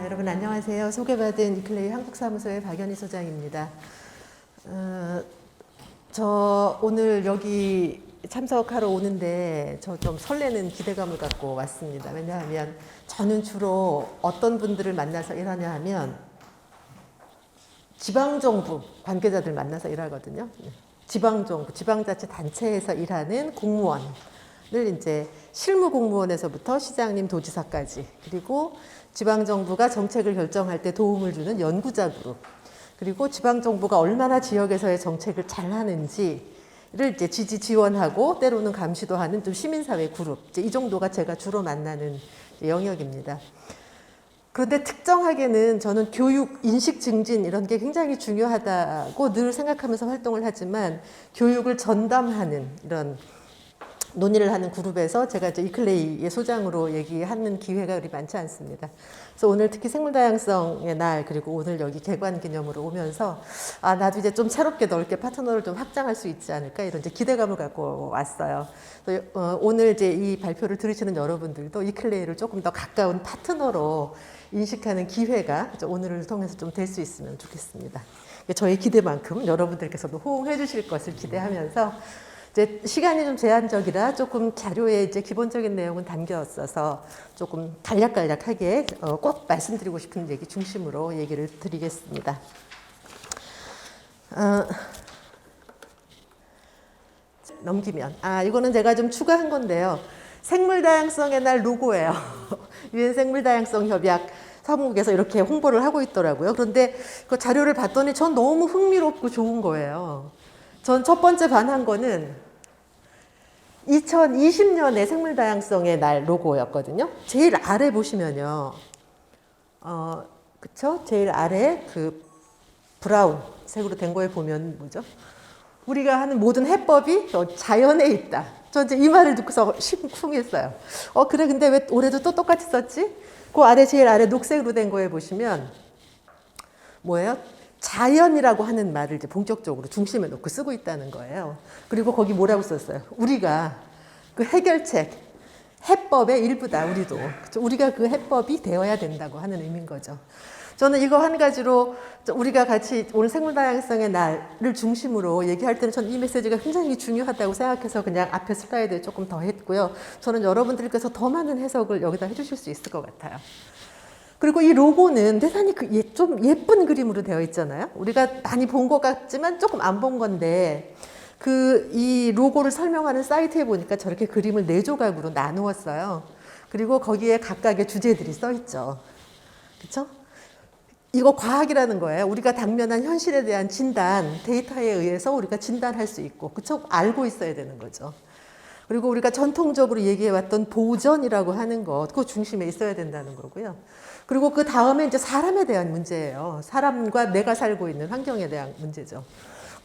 여러분 안녕하세요. 소개받은 이클레이 한국사무소의 박연희 소장입니다. 저 오늘 여기 참석하러 오는데 저 좀 설레는 기대감을 갖고 왔습니다. 왜냐하면 저는 주로 어떤 분들을 만나서 일하냐 하면 지방정부 관계자들 만나서 일하거든요. 지방정부, 지방자치단체에서 일하는 공무원을 이제 실무공무원에서부터 시장님, 도지사까지, 그리고 지방정부가 정책을 결정할 때 도움을 주는 연구자 그룹, 그리고 지방정부가 얼마나 지역에서의 정책을 잘 하는지를 이제 지지 지원하고 때로는 감시도 하는 좀 시민사회 그룹, 이제 이 정도가 제가 주로 만나는 영역입니다. 그런데 특정하게는 저는 교육, 인식 증진 이런 게 굉장히 중요하다고 늘 생각하면서 활동을 하지만 교육을 전담하는 이런 논의를 하는 그룹에서 제가 이제 이클레이의 소장으로 얘기하는 기회가 그리 많지 않습니다. 그래서 오늘 특히 생물다양성의 날, 그리고 오늘 여기 개관 기념으로 오면서 나도 이제 좀 새롭게 넓게 파트너를 좀 확장할 수 있지 않을까, 이런 이제 기대감을 갖고 왔어요. 오늘 이제 이 발표를 들으시는 여러분들도 이클레이를 조금 더 가까운 파트너로 인식하는 기회가 오늘을 통해서 좀 될 수 있으면 좋겠습니다. 저의 기대만큼 여러분들께서도 호응해 주실 것을 기대하면서, 이제 시간이 좀 제한적이라 조금 자료에 이제 기본적인 내용은 담겨 있어서 조금 간략간략하게 꼭 말씀드리고 싶은 얘기 중심으로 얘기를 드리겠습니다. 넘기면 이거는 제가 좀 추가한 건데요. 생물다양성의 날 로고예요. 유엔 생물다양성 협약 사무국에서 이렇게 홍보를 하고 있더라고요. 그런데 그 자료를 봤더니 전 너무 흥미롭고 좋은 거예요. 전 첫 번째 반한 거는 2020년의 생물다양성의 날 로고였거든요. 제일 아래 보시면요. 그쵸? 제일 아래 그 브라운 색으로 된 거에 보면 뭐죠? 우리가 하는 모든 해법이 자연에 있다. 전 이제 이 말을 듣고서 심쿵했어요. 그래, 근데 왜 올해도 또 똑같이 썼지? 그 아래, 제일 아래 녹색으로 된 거에 보시면 뭐예요? 자연이라고 하는 말을 이제 본격적으로 중심에 놓고 쓰고 있다는 거예요. 그리고 거기 뭐라고 썼어요? 우리가 그 해결책, 해법의 일부다, 우리도. 우리가 그 해법이 되어야 된다고 하는 의미인 거죠. 저는 이거 한 가지로 우리가 같이 오늘 생물다양성의 날을 중심으로 얘기할 때는 저는 이 메시지가 굉장히 중요하다고 생각해서 그냥 앞에 슬라이드에 조금 더 했고요. 저는 여러분들께서 더 많은 해석을 여기다 해주실 수 있을 것 같아요. 그리고 이 로고는 대단히 좀 예쁜 그림으로 되어 있잖아요. 우리가 많이 본 것 같지만 조금 안 본 건데, 이 로고를 설명하는 사이트에 보니까 저렇게 그림을 4조각으로 나누었어요. 그리고 거기에 각각의 주제들이 써 있죠. 그렇죠? 이거 과학이라는 거예요. 우리가 당면한 현실에 대한 진단, 데이터에 의해서 우리가 진단할 수 있고, 그쵸? 알고 있어야 되는 거죠. 그리고 우리가 전통적으로 얘기해왔던 보전이라고 하는 것, 그 중심에 있어야 된다는 거고요. 그리고 그 다음에 이제 사람에 대한 문제예요. 사람과 내가 살고 있는 환경에 대한 문제죠.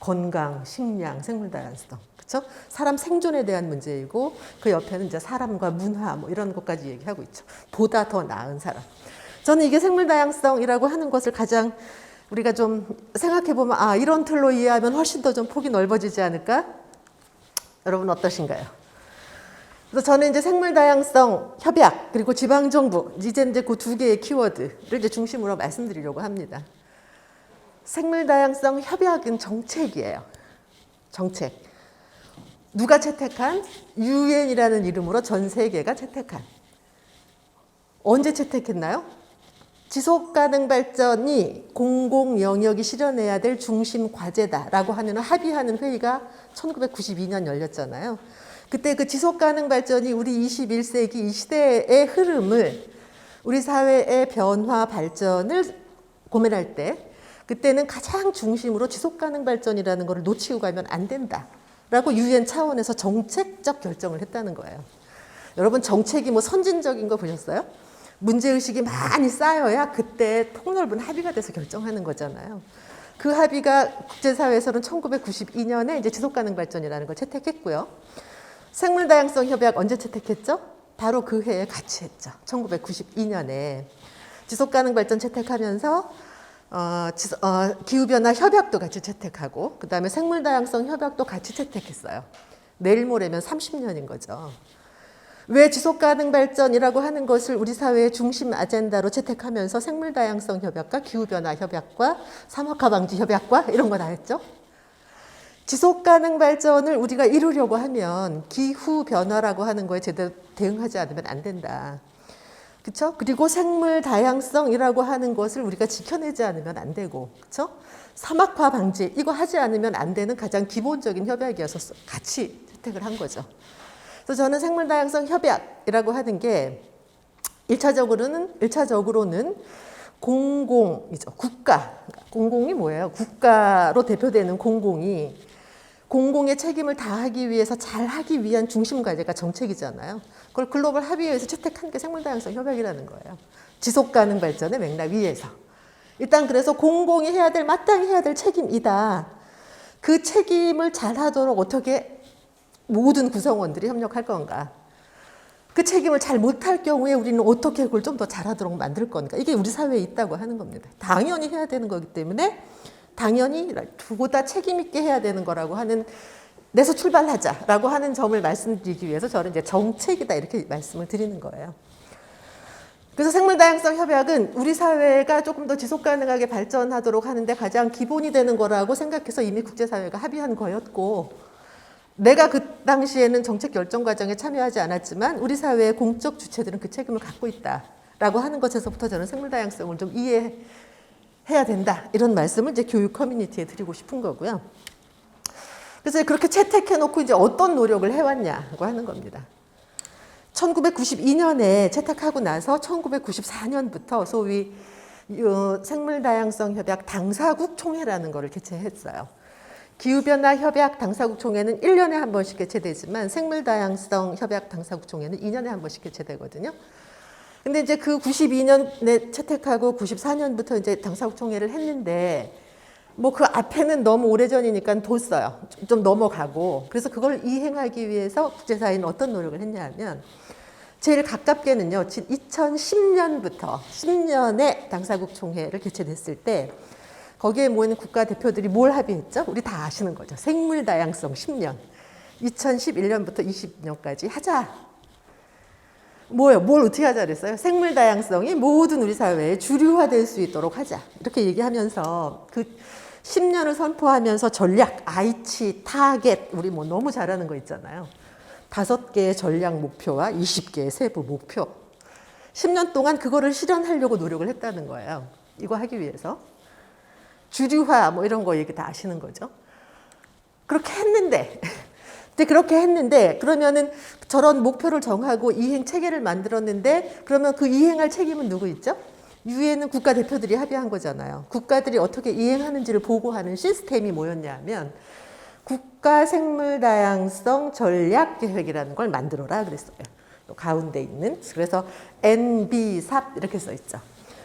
건강, 식량, 생물다양성, 그렇죠? 사람 생존에 대한 문제이고, 그 옆에는 이제 사람과 문화 뭐 이런 것까지 얘기하고 있죠. 보다 더 나은 사람. 저는 이게 생물다양성이라고 하는 것을 가장 우리가 좀 생각해보면 이런 틀로 이해하면 훨씬 더 좀 폭이 넓어지지 않을까? 여러분 어떠신가요? 그래서 저는 이제 생물다양성 협약, 그리고 지방정부, 이제 그 두 개의 키워드를 이제 중심으로 말씀드리려고 합니다. 생물다양성 협약은 정책이에요. 정책. 누가 채택한? 유엔이라는 이름으로 전 세계가 채택한. 언제 채택했나요? 지속가능 발전이 공공 영역이 실현해야 될 중심 과제다라고 하는 합의하는 회의가 1992년 열렸잖아요. 그때 그 지속가능 발전이 우리 21세기 이 시대의 흐름을, 우리 사회의 변화 발전을 고민할 때, 그때는 가장 중심으로 지속가능 발전이라는 것을 놓치고 가면 안 된다라고 유엔 차원에서 정책적 결정을 했다는 거예요. 여러분, 정책이 뭐 선진적인 거 보셨어요? 문제의식이 많이 쌓여야 그때 폭넓은 합의가 돼서 결정하는 거잖아요. 그 합의가 국제사회에서는 1992년에 이제 지속가능 발전이라는 걸 채택했고요. 생물다양성 협약 언제 채택했죠? 바로 그 해에 같이 했죠. 1992년에. 지속가능 발전 채택하면서 기후변화 협약도 같이 채택하고, 그 다음에 생물다양성 협약도 같이 채택했어요. 내일 모레면 30년인 거죠. 왜 지속가능 발전이라고 하는 것을 우리 사회의 중심 아젠다로 채택하면서 생물다양성 협약과 기후변화 협약과 사막화 방지 협약과 이런 거 다 했죠? 지속가능 발전을 우리가 이루려고 하면 기후변화라고 하는 거에 제대로 대응하지 않으면 안 된다. 그렇죠? 그리고 생물 다양성이라고 하는 것을 우리가 지켜내지 않으면 안 되고, 그렇죠? 사막화 방지 이거 하지 않으면 안 되는 가장 기본적인 협약이어서 같이 채택을 한 거죠. 그래서 저는 생물 다양성 협약이라고 하는 게 1차적으로는 공공이죠. 국가. 공공이 뭐예요? 국가로 대표되는 공공이 공공의 책임을 다하기 위해서 잘하기 위한 중심 과제가 정책이잖아요. 그걸 글로벌 합의회에서 채택한 게 생물다양성 협약이라는 거예요. 지속가능 발전의 맥락 위에서. 일단 그래서 공공이 해야 될, 마땅히 해야 될 책임이다. 그 책임을 잘하도록 어떻게 모든 구성원들이 협력할 건가. 그 책임을 잘 못할 경우에 우리는 어떻게 그걸 좀 더 잘하도록 만들 건가. 이게 우리 사회에 있다고 하는 겁니다. 당연히 해야 되는 거기 때문에 당연히 두고 다 책임 있게 해야 되는 거라고 하는 내서 출발하자라고 하는 점을 말씀드리기 위해서 저는 이제 정책이다 이렇게 말씀을 드리는 거예요. 그래서 생물다양성 협약은 우리 사회가 조금 더 지속가능하게 발전하도록 하는데 가장 기본이 되는 거라고 생각해서 이미 국제사회가 합의한 거였고, 내가 그 당시에는 정책 결정 과정에 참여하지 않았지만 우리 사회의 공적 주체들은 그 책임을 갖고 있다라고 하는 것에서부터 저는 생물다양성을 좀 이해해야 된다 이런 말씀을 이제 교육 커뮤니티에 드리고 싶은 거고요. 그래서 그렇게 채택해놓고 이제 어떤 노력을 해왔냐고 하는 겁니다. 1992년에 채택하고 나서 1994년부터 소위 생물다양성 협약 당사국 총회라는 거를 개최했어요. 기후변화 협약 당사국 총회는 1년에 한 번씩 개최되지만 생물다양성 협약 당사국 총회는 2년에 한 번씩 개최되거든요. 근데 이제 그 92년에 채택하고 94년부터 이제 당사국 총회를 했는데 뭐 그 앞에는 너무 오래전이니까 뒀어요. 좀 넘어가고. 그래서 그걸 이행하기 위해서 국제사회는 어떤 노력을 했냐 하면 제일 가깝게는요. 2010년부터 10년에 당사국 총회를 개최됐을 때 거기에 모이는 국가 대표들이 뭘 합의했죠? 우리 다 아시는 거죠. 생물 다양성 10년. 2011년부터 20년까지 하자. 뭐예요? 뭘 어떻게 하자 그랬어요? 생물 다양성이 모든 우리 사회에 주류화될 수 있도록 하자. 이렇게 얘기하면서 그 10년을 선포하면서 전략, 아이치, 타겟, 우리 뭐 너무 잘하는 거 있잖아요. 5개의 전략 목표와 20개의 세부 목표. 10년 동안 그거를 실현하려고 노력을 했다는 거예요. 이거 하기 위해서. 주류화 뭐 이런 거 얘기 다 아시는 거죠. 그렇게 했는데 근데 그렇게 했는데 그러면은 저런 목표를 정하고 이행 체계를 만들었는데 그러면 그 이행할 책임은 누구 있죠? 유엔은 국가 대표들이 합의한 거잖아요. 국가들이 어떻게 이행하는지를 보고하는 시스템이 뭐였냐 하면 국가 생물 다양성 전략 계획이라는 걸 만들어라 그랬어요. 가운데 있는 그래서 NB삽 이렇게 써 있죠.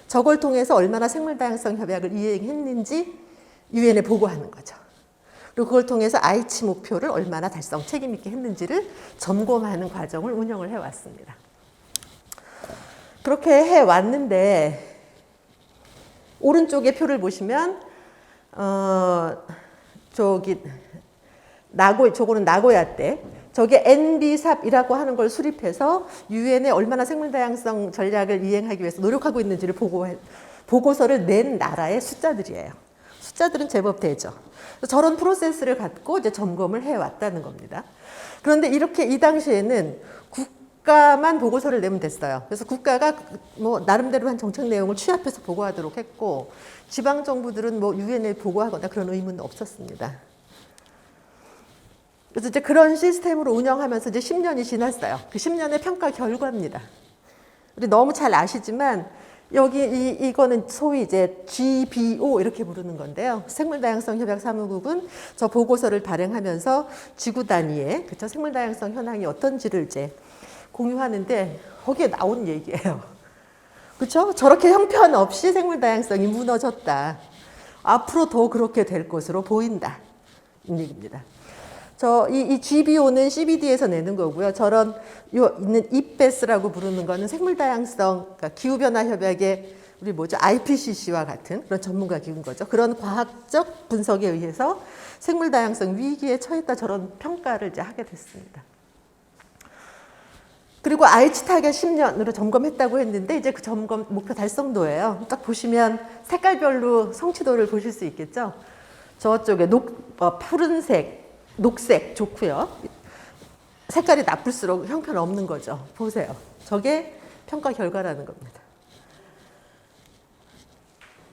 저걸 통해서 얼마나 생물 다양성 협약을 이행했는지 유엔에 보고하는 거죠. 그리고 그걸 통해서 아이치 목표를 얼마나 달성 책임 있게 했는지를 점검하는 과정을 운영을 해왔습니다. 그렇게 해왔는데 오른쪽에 표를 보시면 저거는 나고야 때 저게 NB삽이라고 하는 걸 수립해서 유엔에 얼마나 생물 다양성 전략을 이행하기 위해서 노력하고 있는지를 보고서를 낸 나라의 숫자들이에요. 숫자들은 제법 되죠. 저런 프로세스를 갖고 이제 점검을 해왔다는 겁니다. 그런데 이렇게 이 당시에는 국가만 보고서를 내면 됐어요. 그래서 국가가 뭐 나름대로 한 정책 내용을 취합해서 보고하도록 했고 지방 정부들은 뭐 유엔에 보고하거나 그런 의무는 없었습니다. 그래서 이제 그런 시스템으로 운영하면서 이제 10년이 지났어요. 그 10년의 평가 결과입니다. 우리 너무 잘 아시지만 여기 이거는 소위 이제 GBO 이렇게 부르는 건데요. 생물다양성 협약 사무국은 저 보고서를 발행하면서 지구 단위의 그쵸 생물다양성 현황이 어떤지를 이제 공유하는데 거기에 나온 얘기예요. 그렇죠? 저렇게 형편없이 생물다양성이 무너졌다. 앞으로 더 그렇게 될 것으로 보인다. 이 얘기입니다. 이 GBO는 CBD에서 내는 거고요. 저런 있는 IPBES라고 부르는 거는 생물다양성, 그러니까 기후변화 협약의 우리 IPCC와 같은 그런 전문가 기구인 거죠. 그런 과학적 분석에 의해서 생물다양성 위기에 처했다 저런 평가를 이제 하게 됐습니다. 그리고 aichi 타겟 10년으로 점검했다고 했는데 이제 그 점검 목표 달성도예요. 딱 보시면 색깔별로 성취도를 보실 수 있겠죠. 저쪽에 푸른색, 녹색 좋고요. 색깔이 나쁠수록 형편없는 거죠. 보세요. 저게 평가 결과라는 겁니다.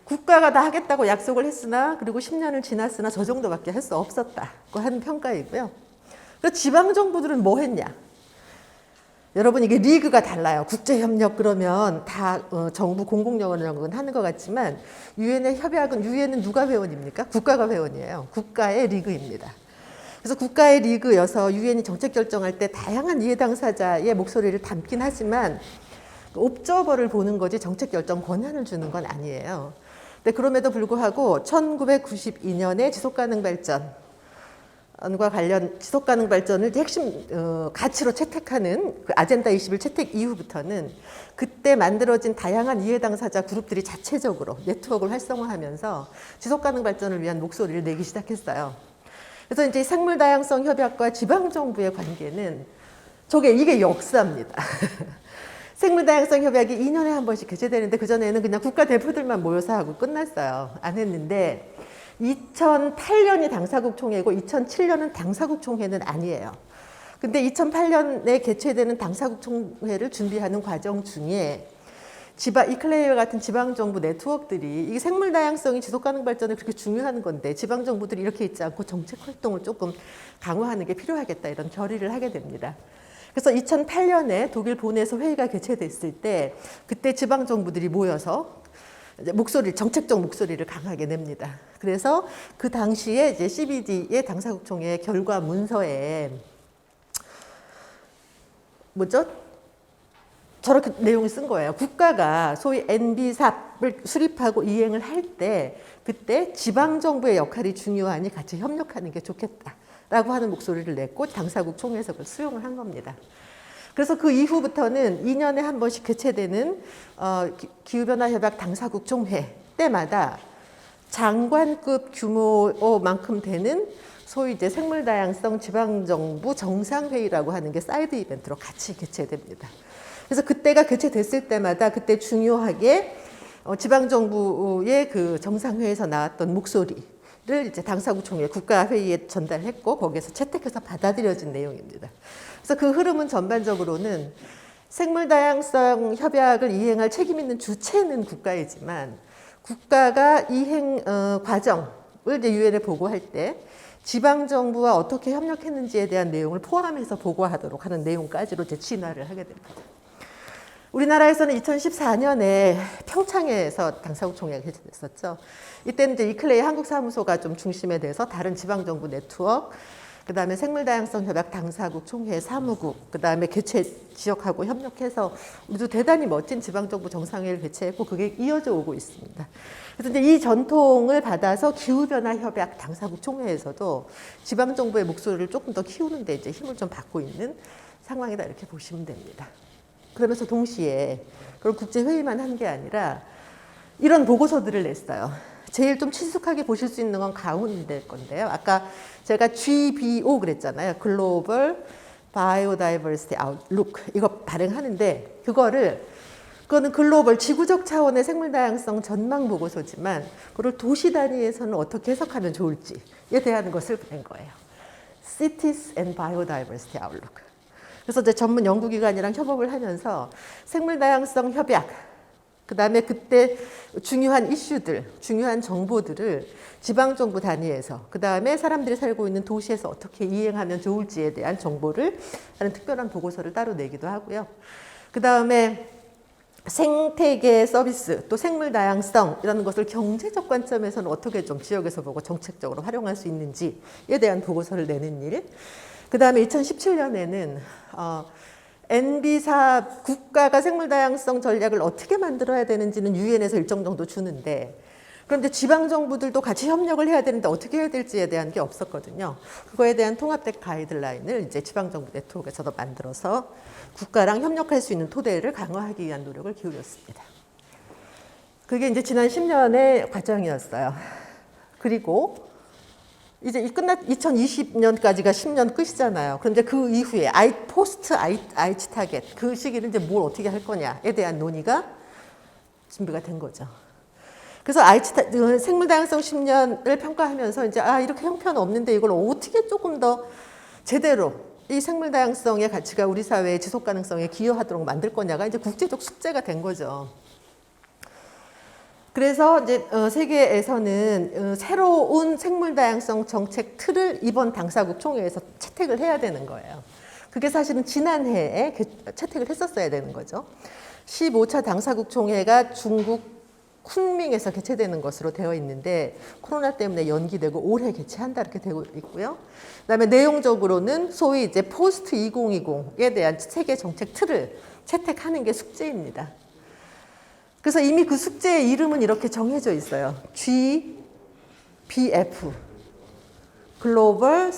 국가가 다 하겠다고 약속을 했으나 그리고 10년을 지났으나 저 정도밖에 할 수 없었다고 하는 평가이고요. 그리고 지방정부들은 뭐 했냐? 여러분 이게 리그가 달라요. 국제협력 그러면 다 정부 공공연력은 하는 것 같지만 유엔의 협약은 유엔은 누가 회원입니까? 국가가 회원이에요. 국가의 리그입니다. 그래서 국가의 리그여서 유엔이 정책 결정할 때 다양한 이해 당사자의 목소리를 담긴 하지만 옵저버를 보는 거지 정책 결정 권한을 주는 건 아니에요. 근데 그럼에도 불구하고 1992년에 지속가능 발전과 관련 지속가능 발전을 핵심 가치로 채택하는 그 아젠다 21 채택 이후부터는 그때 만들어진 다양한 이해 당사자 그룹들이 자체적으로 네트워크를 활성화하면서 지속가능 발전을 위한 목소리를 내기 시작했어요. 그래서 이제 생물 다양성 협약과 지방 정부의 관계는 이게 역사입니다. 생물 다양성 협약이 2년에 한 번씩 개최되는데 그전에는 그냥 국가 대표들만 모여서 하고 끝났어요. 안 했는데 2008년이 당사국 총회고 2007년은 당사국 총회는 아니에요. 근데 2008년에 개최되는 당사국 총회를 준비하는 과정 중에 이클레이와 같은 지방정부 네트워크들이 이 생물 다양성이 지속가능 발전에 그렇게 중요한 건데 지방정부들이 이렇게 있지 않고 정책 활동을 조금 강화하는 게 필요하겠다 이런 결의를 하게 됩니다. 그래서 2008년에 독일 본에서 회의가 개최됐을 때 그때 지방정부들이 모여서 정책적 목소리를 강하게 냅니다. 그래서 그 당시에 이제 CBD의 당사국 총회 결과 문서에 저렇게 내용을 쓴 거예요. 국가가 소위 NB삽을 수립하고 이행을 할 때 그때 지방정부의 역할이 중요하니 같이 협력하는 게 좋겠다라고 하는 목소리를 냈고 당사국 총회에서 그걸 수용을 한 겁니다. 그래서 그 이후부터는 2년에 한 번씩 개최되는 기후변화협약 당사국 총회 때마다 장관급 규모만큼 되는 소위 이제 생물다양성 지방정부 정상회의라고 하는 게 사이드 이벤트로 같이 개최됩니다. 그래서 그때가 개최됐을 때마다 그때 중요하게 지방정부의 그 정상회의에서 나왔던 목소리를 이제 당사국 총회 국가회의에 전달했고 거기에서 채택해서 받아들여진 내용입니다. 그래서 그 흐름은 전반적으로는 생물다양성 협약을 이행할 책임 있는 주체는 국가이지만 국가가 이행 과정을 이제 유엔에 보고할 때 지방정부와 어떻게 협력했는지에 대한 내용을 포함해서 보고하도록 하는 내용까지로 이제 진화를 하게 됩니다. 우리나라에서는 2014년에 평창에서 당사국 총회가 개최됐었죠. 이때는 이제 이클레이 한국사무소가 좀 중심에 돼서 다른 지방정부 네트워크, 그 다음에 생물다양성 협약 당사국 총회 사무국, 그 다음에 개최 지역하고 협력해서 아주 대단히 멋진 지방정부 정상회의를 개최했고 그게 이어져 오고 있습니다. 그래서 이제 이 전통을 받아서 기후변화 협약 당사국 총회에서도 지방정부의 목소리를 조금 더 키우는 데 이제 힘을 좀 받고 있는 상황이다 이렇게 보시면 됩니다. 그러면서 동시에 그런 국제회의만 한 게 아니라 이런 보고서들을 냈어요. 제일 좀 친숙하게 보실 수 있는 건 가운데 건데요. 아까 제가 GBO 그랬잖아요. 글로벌 바이오다이버시티 아웃룩 이거 발행하는데 그거는 글로벌 지구적 차원의 생물다양성 전망 보고서지만 그걸 도시 단위에서는 어떻게 해석하면 좋을지에 대한 것을 낸 거예요. Cities and Biodiversity Outlook. 그래서 이제 전문 연구기관이랑 협업을 하면서 생물다양성 협약, 그 다음에 그때 중요한 이슈들, 중요한 정보들을 지방정부 단위에서, 그 다음에 사람들이 살고 있는 도시에서 어떻게 이행하면 좋을지에 대한 정보를 하는 특별한 보고서를 따로 내기도 하고요. 그 다음에 생태계 서비스, 또 생물다양성 이라는 것을 경제적 관점에서는 어떻게 좀 지역에서 보고 정책적으로 활용할 수 있는지에 대한 보고서를 내는 일. 그 다음에 2017년에는 NB삽 국가가 생물다양성 전략을 어떻게 만들어야 되는지는 유엔에서 일정 정도 주는데 그런데 지방정부들도 같이 협력을 해야 되는데 어떻게 해야 될지에 대한 게 없었거든요. 그거에 대한 통합된 가이드라인을 이제 지방정부 네트워크에서도 만들어서 국가랑 협력할 수 있는 토대를 강화하기 위한 노력을 기울였습니다. 그게 이제 지난 10년의 과정이었어요. 그리고 이제 2020년까지가 10년 끝이잖아요. 그런데 그 이후에 포스트 아이치 타겟 그 시기를 이제 뭘 어떻게 할 거냐에 대한 논의가 준비가 된 거죠. 그래서 생물 다양성 10년을 평가하면서 이제 이렇게 형편 없는데 이걸 어떻게 조금 더 제대로 이 생물 다양성의 가치가 우리 사회의 지속 가능성에 기여하도록 만들 거냐가 이제 국제적 숙제가 된 거죠. 그래서 이제 세계에서는 새로운 생물 다양성 정책 틀을 이번 당사국 총회에서 채택을 해야 되는 거예요. 그게 사실은 지난해에 채택을 했었어야 되는 거죠. 15차 당사국 총회가 중국 쿤밍에서 개최되는 것으로 되어 있는데 코로나 때문에 연기되고 올해 개최한다 이렇게 되고 있고요. 그다음에 내용적으로는 소위 이제 포스트 2020에 대한 세계 정책 틀을 채택하는 게 숙제입니다. 그래서 이미 그 숙제의 이름은 이렇게 정해져 있어요. GBF, Global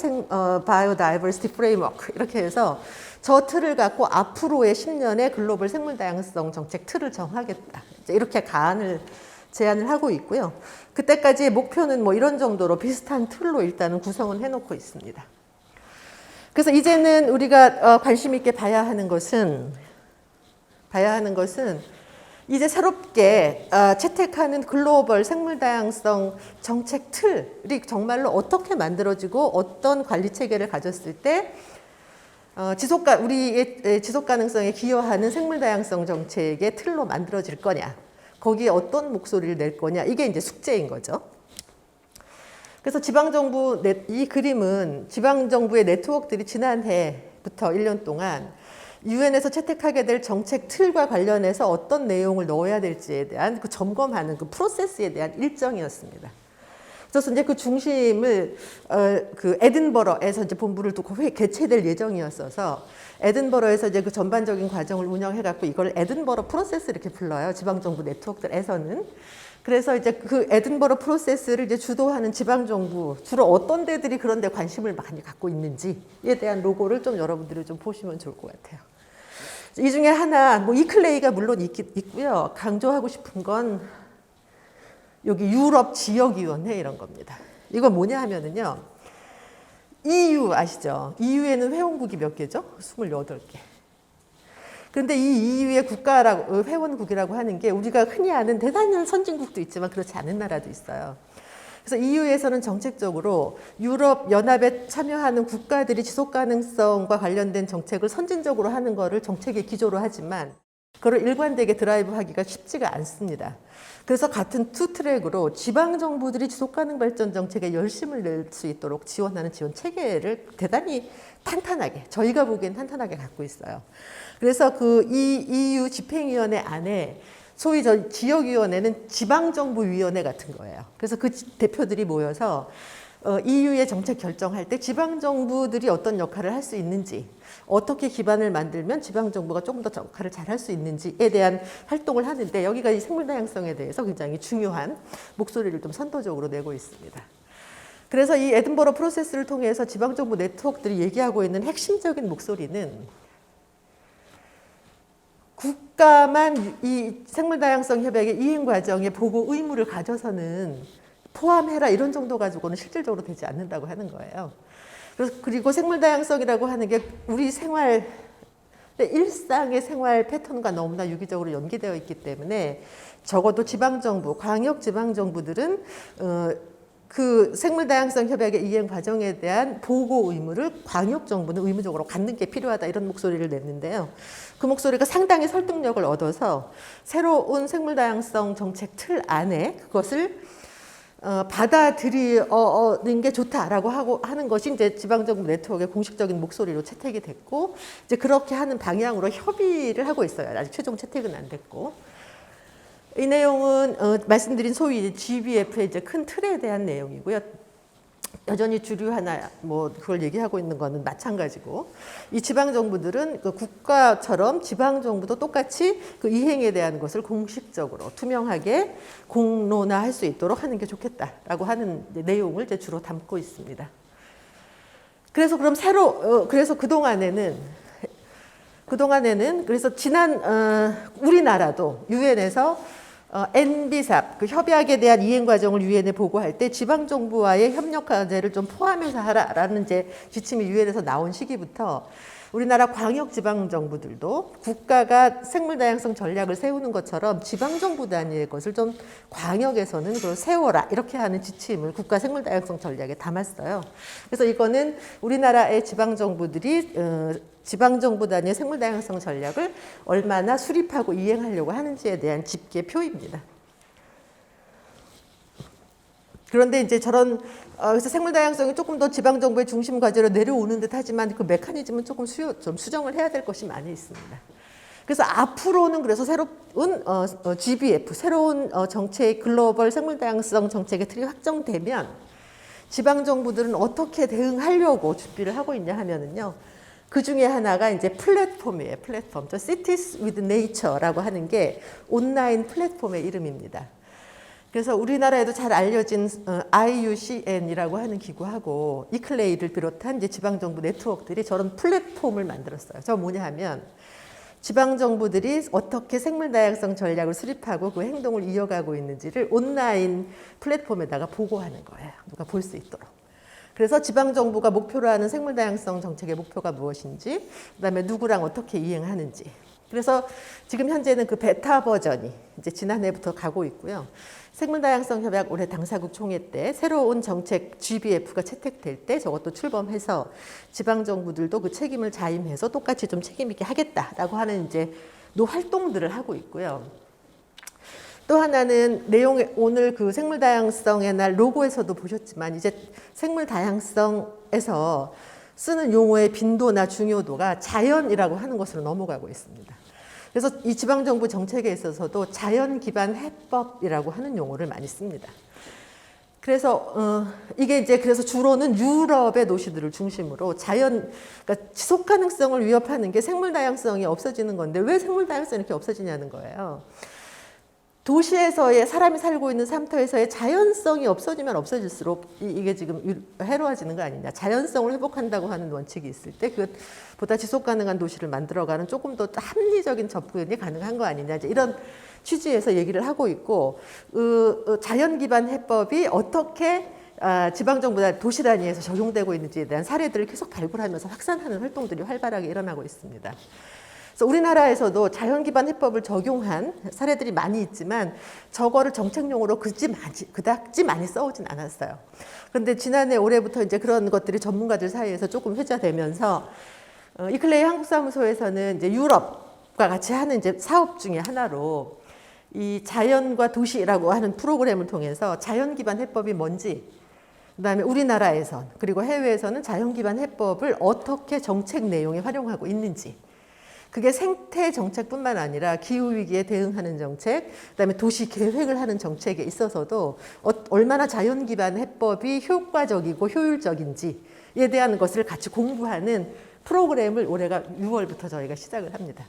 Biodiversity Framework 이렇게 해서 저 틀을 갖고 앞으로의 10년의 글로벌 생물 다양성 정책 틀을 정하겠다. 이렇게 제안을 하고 있고요. 그때까지의 목표는 뭐 이런 정도로 비슷한 틀로 일단은 구성은 해놓고 있습니다. 그래서 이제는 우리가 관심 있게 봐야 하는 것은 이제 새롭게 채택하는 글로벌 생물 다양성 정책 틀이 정말로 어떻게 만들어지고 어떤 관리 체계를 가졌을 때 우리의 지속 가능성에 기여하는 생물 다양성 정책의 틀로 만들어질 거냐, 거기에 어떤 목소리를 낼 거냐, 이게 이제 숙제인 거죠. 그래서 이 그림은 지방정부의 네트워크들이 지난해부터 1년 동안 유엔에서 채택하게 될 정책 틀과 관련해서 어떤 내용을 넣어야 될지에 대한 그 점검하는 그 프로세스에 대한 일정이었습니다. 그래서 이제 그 중심을 그 에든버러에서 이제 본부를 두고 개최될 예정이었어서 에든버러에서 이제 그 전반적인 과정을 운영해 갖고 이걸 에든버러 프로세스 이렇게 불러요. 지방정부 네트워크들에서는. 그래서 이제 그 에든버러 프로세스를 이제 주도하는 지방정부, 주로 어떤 데들이 그런 데 관심을 많이 갖고 있는지에 대한 로고를 좀 여러분들이 좀 보시면 좋을 것 같아요. 이 중에 하나, 뭐 이클레이가 물론 있고요. 강조하고 싶은 건 여기 유럽 지역위원회 이런 겁니다. 이건 뭐냐 하면은요. EU 아시죠? EU에는 회원국이 몇 개죠? 28개. 그런데 이 EU의 회원국이라고 하는 게 우리가 흔히 아는 대단한 선진국도 있지만 그렇지 않은 나라도 있어요. 그래서 EU에서는 정책적으로 유럽 연합에 참여하는 국가들이 지속 가능성과 관련된 정책을 선진적으로 하는 것을 정책의 기조로 하지만 그걸 일관되게 드라이브하기가 쉽지가 않습니다. 그래서 같은 투 트랙으로 지방 정부들이 지속 가능 발전 정책에 열심을 낼 수 있도록 지원하는 지원 체계를 대단히 탄탄하게, 저희가 보기엔 탄탄하게 갖고 있어요. 그래서 그 EU 집행위원회 안에 소위 지역위원회는 지방정부위원회 같은 거예요. 그래서 그 대표들이 모여서 EU의 정책 결정할 때 지방정부들이 어떤 역할을 할 수 있는지, 어떻게 기반을 만들면 지방정부가 조금 더 역할을 잘 할 수 있는지에 대한 활동을 하는데 여기가 이 생물 다양성에 대해서 굉장히 중요한 목소리를 좀 선도적으로 내고 있습니다. 그래서 이 에든버러 프로세스를 통해서 지방정부 네트워크들이 얘기하고 있는 핵심적인 목소리는 국가만 이 생물다양성 협약의 이행 과정에 보고 의무를 가져서는 포함해라 이런 정도 가지고는 실질적으로 되지 않는다고 하는 거예요. 그리고 생물다양성이라고 하는 게 우리 일상의 생활 패턴과 너무나 유기적으로 연계되어 있기 때문에 적어도 지방정부, 광역지방정부들은 그 생물다양성 협약의 이행 과정에 대한 보고 의무를 광역정부는 의무적으로 갖는 게 필요하다 이런 목소리를 냈는데요. 그 목소리가 상당히 설득력을 얻어서 새로운 생물다양성 정책 틀 안에 그것을 받아들이는 게 좋다라고 하는 것이 이제 지방정부 네트워크의 공식적인 목소리로 채택이 됐고 이제 그렇게 하는 방향으로 협의를 하고 있어요. 아직 최종 채택은 안 됐고. 이 내용은 말씀드린 소위 GBF의 이제 큰 틀에 대한 내용이고요. 여전히 주류 하나 뭐 그걸 얘기하고 있는 거는 마찬가지고 이 지방 정부들은 그 국가처럼 지방 정부도 똑같이 그 이행에 대한 것을 공식적으로 투명하게 공론화할 수 있도록 하는 게 좋겠다라고 하는 내용을 이제 주로 담고 있습니다. 그래서 그럼 그래서 그동안에는 그래서 우리나라도 유엔에서 NB삽, 그 협약에 대한 이행 과정을 유엔에 보고할 때 지방 정부와의 협력 과제를 좀 포함해서 하라라는 이제 지침이 유엔에서 나온 시기부터 우리나라 광역 지방 정부들도 국가가 생물 다양성 전략을 세우는 것처럼 지방 정부 단위의 것을 좀 광역에서는 그걸 세워라 이렇게 하는 지침을 국가 생물 다양성 전략에 담았어요. 그래서 이거는 우리나라의 지방 정부들이 지방정부 단위의 생물 다양성 전략을 얼마나 수립하고 이행하려고 하는지에 대한 집계표입니다. 그런데 이제 저런 그래서 생물 다양성이 조금 더 지방 정부의 중심 과제로 내려오는 듯하지만 그 메커니즘은 조금 좀 수정을 해야 될 것이 많이 있습니다. 그래서 앞으로는 그래서 새로운 GBF 새로운 정책 글로벌 생물 다양성 정책의 틀이 확정되면 지방 정부들은 어떻게 대응하려고 준비를 하고 있냐 하면은요. 그 중에 하나가 이제 플랫폼이에요. 플랫폼. Cities with Nature라고 하는 게 온라인 플랫폼의 이름입니다. 그래서 우리나라에도 잘 알려진 IUCN이라고 하는 기구하고 이클레이를 비롯한 이제 지방정부 네트워크들이 저런 플랫폼을 만들었어요. 저 뭐냐 하면 지방정부들이 어떻게 생물다양성 전략을 수립하고 그 행동을 이어가고 있는지를 온라인 플랫폼에다가 보고하는 거예요. 누가 볼 수 있도록. 그래서 지방정부가 목표로 하는 생물다양성 정책의 목표가 무엇인지, 그다음에 누구랑 어떻게 이행하는지. 그래서 지금 현재는 그 베타 버전이 이제 지난해부터 가고 있고요. 생물다양성 협약 올해 당사국 총회 때 새로운 정책 GBF가 채택될 때 저것도 출범해서 지방정부들도 그 책임을 자임해서 똑같이 좀 책임 있게 하겠다라고 하는 이제 활동들을 하고 있고요. 또 하나는 내용에 오늘 그 생물다양성의 날 로고에서도 보셨지만 이제 생물다양성에서 쓰는 용어의 빈도나 중요도가 자연이라고 하는 것으로 넘어가고 있습니다. 그래서 이 지방정부 정책에 있어서도 자연 기반 해법이라고 하는 용어를 많이 씁니다. 그래서 이게 이제 그래서 주로는 유럽의 도시들을 중심으로 그러니까 지속 가능성을 위협하는 게 생물 다양성이 없어지는 건데 왜 생물 다양성이 이렇게 없어지냐는 거예요. 도시에서의 사람이 살고 있는 삶터에서의 자연성이 없어지면 없어질수록 이게 지금 해로워지는 거 아니냐. 자연성을 회복한다고 하는 원칙이 있을 때 그보다 지속 가능한 도시를 만들어가는 조금 더 합리적인 접근이 가능한 거 아니냐. 이제 이런 취지에서 얘기를 하고 있고 자연 기반 해법이 어떻게 지방정부나 도시 단위에서 적용되고 있는지에 대한 사례들을 계속 발굴하면서 확산하는 활동들이 활발하게 일어나고 있습니다. 그래서 우리나라에서도 자연 기반 해법을 적용한 사례들이 많이 있지만 저거를 정책용어로 그닥지 많이 써오진 않았어요. 그런데 지난해 올해부터 이제 그런 것들이 전문가들 사이에서 조금 회자되면서 이클레이 한국사무소에서는 이제 유럽과 같이 하는 이제 사업 중에 하나로 이 자연과 도시라고 하는 프로그램을 통해서 자연 기반 해법이 뭔지, 그다음에 우리나라에선 그리고 해외에서는 자연 기반 해법을 어떻게 정책 내용에 활용하고 있는지. 그게 생태 정책뿐만 아니라 기후위기에 대응하는 정책, 그다음에 도시 계획을 하는 정책에 있어서도 얼마나 자연 기반 해법이 효과적이고 효율적인지에 대한 것을 같이 공부하는 프로그램을 올해가 6월부터 저희가 시작을 합니다.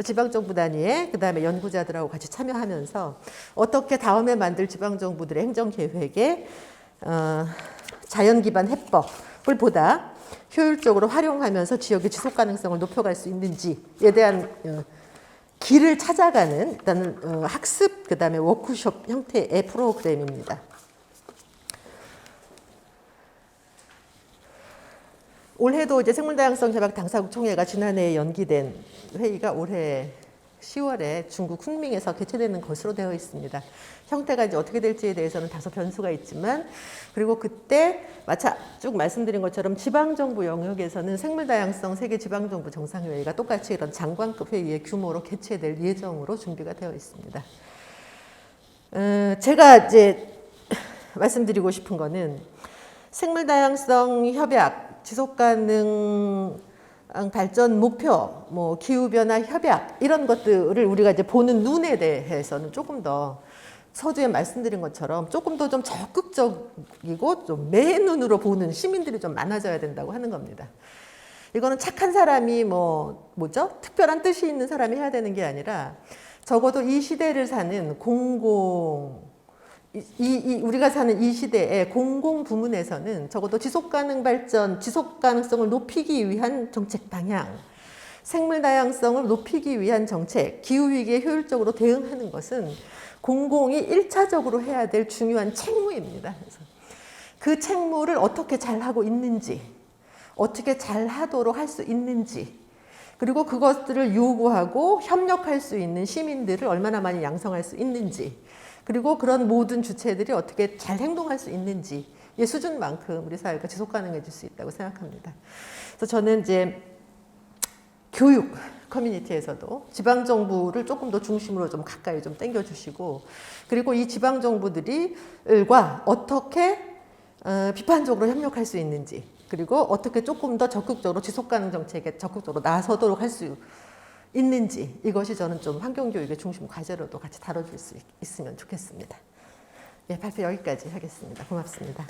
지방정부 단위에 그다음에 연구자들하고 같이 참여하면서 어떻게 다음에 만들 지방정부들의 행정계획에 자연 기반 해법을 보다 효율적으로 활용하면서 지역의 지속 가능성을 높여갈 수 있는지에 대한 길을 찾아가는 일단은 학습 그다음에 워크숍 형태의 프로그램입니다. 올해도 이제 생물다양성 협약 당사국 총회가 지난해에 연기된 회의가 올해 10월에 중국 kunming에서 개최되는 것으로 되어 있습니다. 형태가 이제 어떻게 될지에 대해서는 다소 변수가 있지만, 그리고 그때 쭉 말씀드린 것처럼 지방정부 영역에서는 생물다양성 세계 지방정부 정상회의가 똑같이 이런 장관급 회의의 규모로 개최될 예정으로 준비가 되어 있습니다. 제가 이제 말씀드리고 싶은 거는 생물다양성 협약, 지속가능 발전 목표, 뭐 기후변화 협약 이런 것들을 우리가 이제 보는 눈에 대해서는 조금 더 서두에 말씀드린 것처럼 조금 더 좀 적극적이고 좀 맨눈으로 보는 시민들이 좀 많아져야 된다고 하는 겁니다. 이거는 착한 사람이 뭐죠? 특별한 뜻이 있는 사람이 해야 되는 게 아니라 적어도 이 시대를 사는 우리가 사는 이 시대의 공공 부문에서는 적어도 지속 가능 발전, 지속 가능성을 높이기 위한 정책 방향, 생물 다양성을 높이기 위한 정책, 기후위기에 효율적으로 대응하는 것은 공공이 1차적으로 해야 될 중요한 책무입니다. 그래서 그 책무를 어떻게 잘하고 있는지, 어떻게 잘하도록 할 수 있는지, 그리고 그것들을 요구하고 협력할 수 있는 시민들을 얼마나 많이 양성할 수 있는지, 그리고 그런 모든 주체들이 어떻게 잘 행동할 수 있는지 이 수준만큼 우리 사회가 지속 가능해질 수 있다고 생각합니다. 그래서 저는 이제 교육 커뮤니티에서도 지방 정부를 조금 더 중심으로 좀 가까이 좀 당겨주시고, 그리고 이 지방 정부들과 어떻게 비판적으로 협력할 수 있는지, 그리고 어떻게 조금 더 적극적으로 지속 가능 정책에 적극적으로 나서도록 할 수 있는지, 이것이 저는 좀 환경교육의 중심 과제로도 같이 다뤄줄 수 있으면 좋겠습니다. 예, 발표 여기까지 하겠습니다. 고맙습니다.